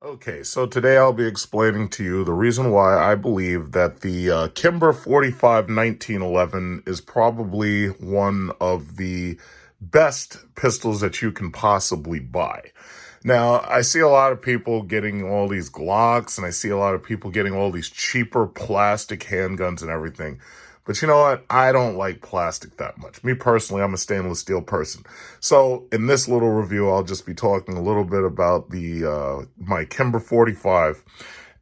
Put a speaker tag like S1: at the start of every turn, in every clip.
S1: Okay, so today I'll be explaining to you the reason why I believe that the Kimber 45 1911 is probably one of the best pistols that you can possibly buy. Now, I see a lot of people getting all these Glocks, and I see a lot of people getting all these cheaper plastic handguns and everything. But you know what? I don't like plastic that much. Me personally, I'm a stainless steel person. So in this little review, I'll just be talking a little bit about the my Kimber 45.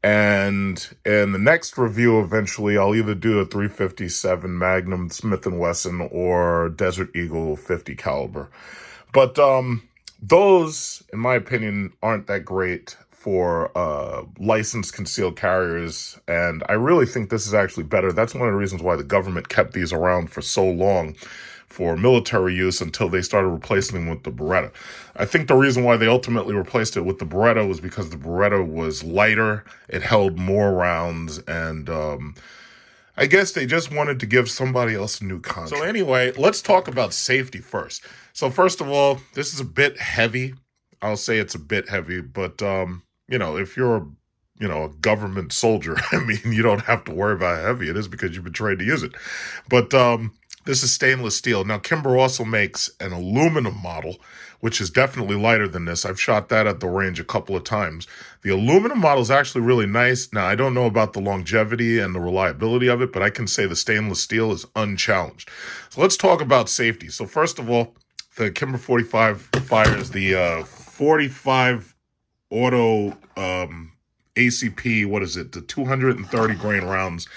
S1: And in the next review, eventually, I'll either do a 357 Magnum Smith & Wesson or Desert Eagle 50 caliber. But those, in my opinion, aren't that great for licensed concealed carriers, and I really think this is actually better. That's one of the reasons why the government kept these around for so long for military use until they started replacing them with the Beretta. I think the reason why they ultimately replaced it with the Beretta was because the Beretta was lighter, it held more rounds, and I guess they just wanted to give somebody else a new contract. So anyway, let's talk about safety first. So first of all, this is a bit heavy. I'll say it's a bit heavy, but if you're a government soldier, I mean, you don't have to worry about how heavy it is because you've been trained to use it. But this is stainless steel. Now, Kimber also makes an aluminum model, which is definitely lighter than this. I've shot that at the range a couple of times. The aluminum model is actually really nice. Now, I don't know about the longevity and the reliability of it, but I can say the stainless steel is unchallenged. So let's talk about safety. So first of all, the Kimber 45 fires the 45 auto ACP, what is it, the 230 grain rounds.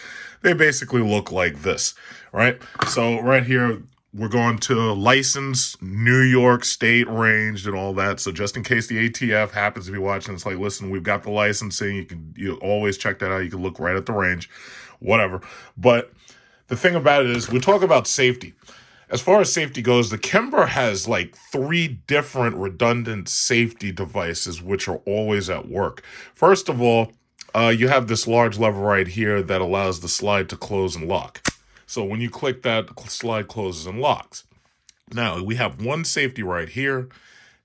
S1: They basically look like this, right? So right here, we're going to license New York State ranged and all that. So just in case the ATF happens to be watching, it's like, listen, we've got the licensing. You always check that out. You can look right at the range, whatever. But the thing about it is, we talk about safety. As far as safety goes, the Kimber has like 3 different redundant safety devices, which are always at work. First of all, you have this large lever right here that allows the slide to close and lock. So when you click that, the slide closes and locks. Now, we have one safety right here,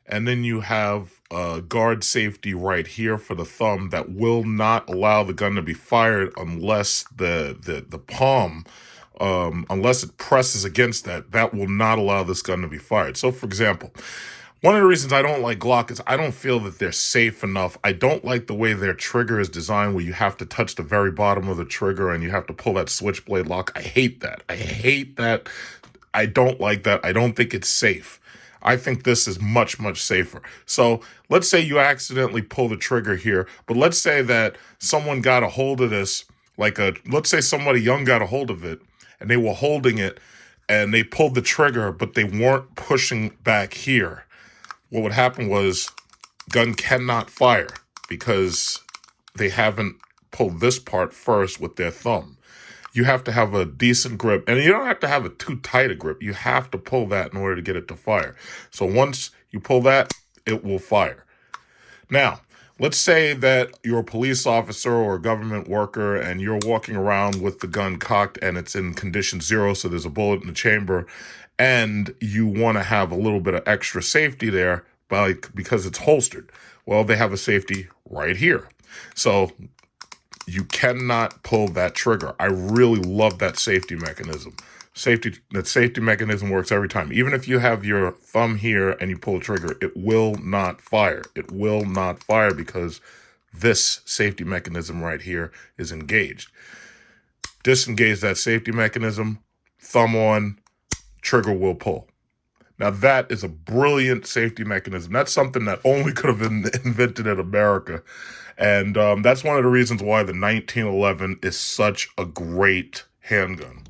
S1: and then you have a guard safety right here for the thumb that will not allow the gun to be fired unless the palm, unless it presses against that will not allow this gun to be fired. So, for example, one of the reasons I don't like Glock is I don't feel that they're safe enough. I don't like the way their trigger is designed, where you have to touch the very bottom of the trigger and you have to pull that switchblade lock. I hate that. I hate that. I don't like that. I don't think it's safe. I think this is much, much safer. So let's say you accidentally pull the trigger here, but let's say that someone got a hold of this, let's say somebody young got a hold of it and they were holding it and they pulled the trigger, but they weren't pushing back here. What would happen was gun cannot fire because they haven't pulled this part first with their thumb. You have to have a decent grip, and you don't have to have a too tight a grip. You have to pull that in order to get it to fire. So once you pull that, it will fire. Now, let's say that you're a police officer or a government worker and you're walking around with the gun cocked and it's in condition 0, so there's a bullet in the chamber, and you want to have a little bit of extra safety there because it's holstered. Well, they have a safety right here. So you cannot pull that trigger. I really love that safety mechanism. That safety mechanism works every time. Even if you have your thumb here and you pull the trigger, it will not fire. It will not fire because this safety mechanism right here is engaged. Disengage that safety mechanism, thumb on, trigger will pull. Now that is a brilliant safety mechanism. That's something that only could have been invented in America. And that's one of the reasons why the 1911 is such a great handgun.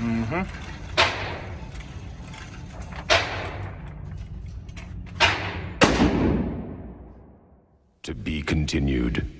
S2: To be continued.